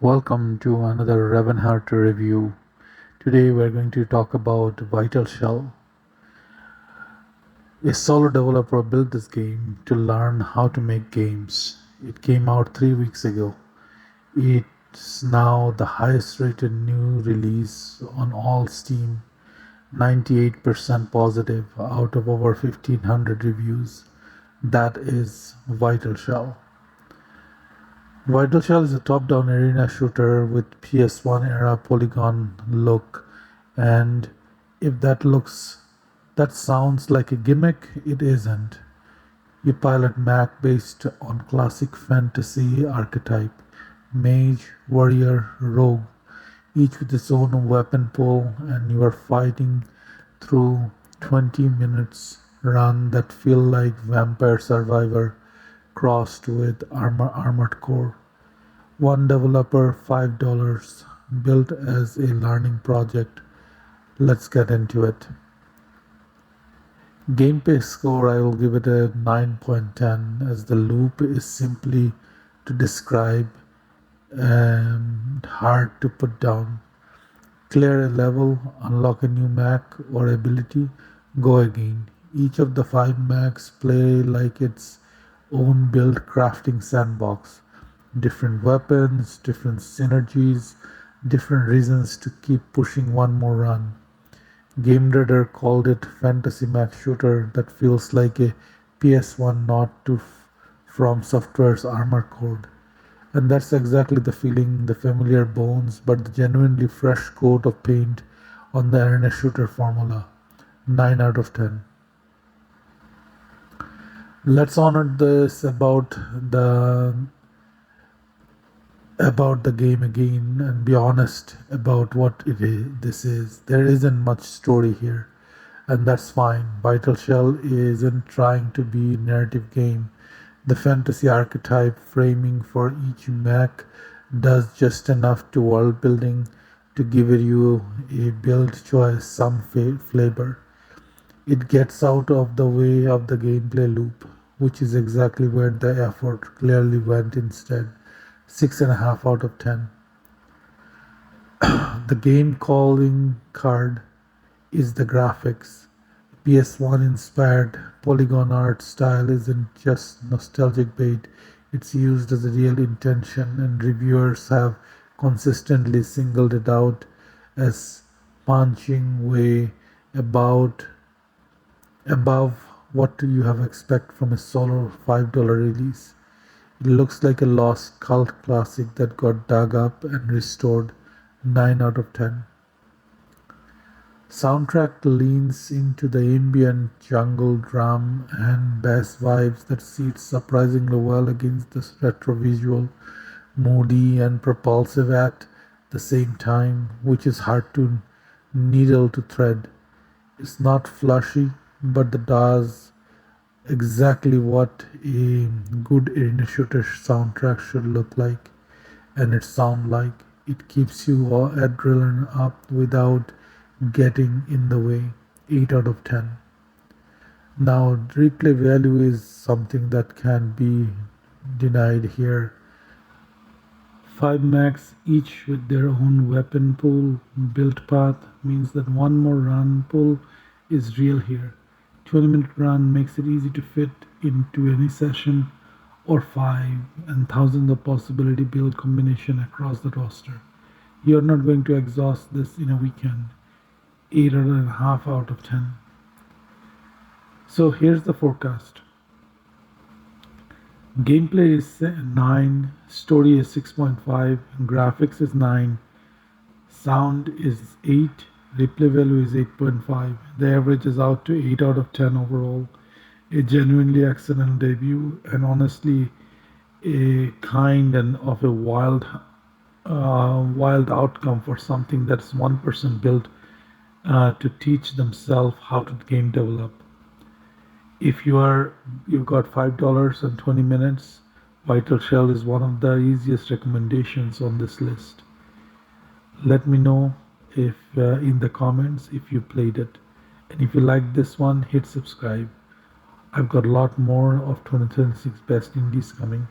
Welcome to another Ravenheart review. Today we're going to talk about Vital Shell. A solo developer built this game to learn how to make games. It came out 3 weeks ago. It's now the highest rated new release on all Steam, 98% positive out of over 1500 reviews. That is Vital Shell. Vital Shell is a top-down arena shooter with PS1 era polygon look, and if that sounds like a gimmick, it isn't. You pilot mech based on classic fantasy archetype: mage, warrior, rogue, each with its own weapon pool, and you are fighting through 20 minutes run that feel like Vampire Survivor crossed with Armored Core. One developer, $5, built as a learning project. Let's get into it. Gameplay score, I will give it a 9.10, as the loop is simply to describe and hard to put down. Clear a level, unlock a new mech or ability, go again. Each of the 5 mechs play like its own build crafting sandbox. Different weapons, different synergies, different reasons to keep pushing one more run. GameRadar called it fantasy mech shooter that feels like a PS1 nod to From Software's Armor Core. And that's exactly the feeling, the familiar bones, but the genuinely fresh coat of paint on the arena shooter formula. 9 out of 10. Let's honor this about the game again and be honest about what this is. There isn't much story here, and that's fine. Vital Shell isn't trying to be a narrative game. The fantasy archetype framing for each mech does just enough to world building to give you a build choice, some flavor. It gets out of the way of the gameplay loop, which is exactly where the effort clearly went instead. 6.5 out of 10. The game calling card is the graphics. PS1 inspired polygon art style isn't just nostalgic bait, it's used as a real intention, and reviewers have consistently singled it out as punching way about above what you have expect from a solo $5 release. It looks like a lost cult classic that got dug up and restored. 9 out of 10. Soundtrack leans into the ambient jungle drum and bass vibes that sit surprisingly well against the retro visual, moody and propulsive at the same time, which is hard to needle to thread. It's not flashy, but it does exactly what a good arena shooter soundtrack should look like, and it sound like. It keeps you adrenaline up without getting in the way. 8 out of 10. Now replay value is something that can be denied here. 5 mechs, each with their own weapon pool. Build path means that one more run pool is real here. 20-minute run makes it easy to fit into any session or 5, and thousands of possibility build combination across the roster. You're not going to exhaust this in a weekend. 8.5 out of 10. So here's the forecast. Gameplay is 9, story is 6.5, graphics is 9, sound is 8, replay value is 8.5. The average is out to 8 out of 10 overall. A genuinely excellent debut, and honestly a kind and of a wild outcome for something that's one person built to teach themselves how to game develop. If you've got $5 and 20 minutes, Vital Shell is one of the easiest recommendations on this list. Let me know if in the comments if you played it, and if you like this one, hit subscribe. I've got a lot more of 2026 best indies coming.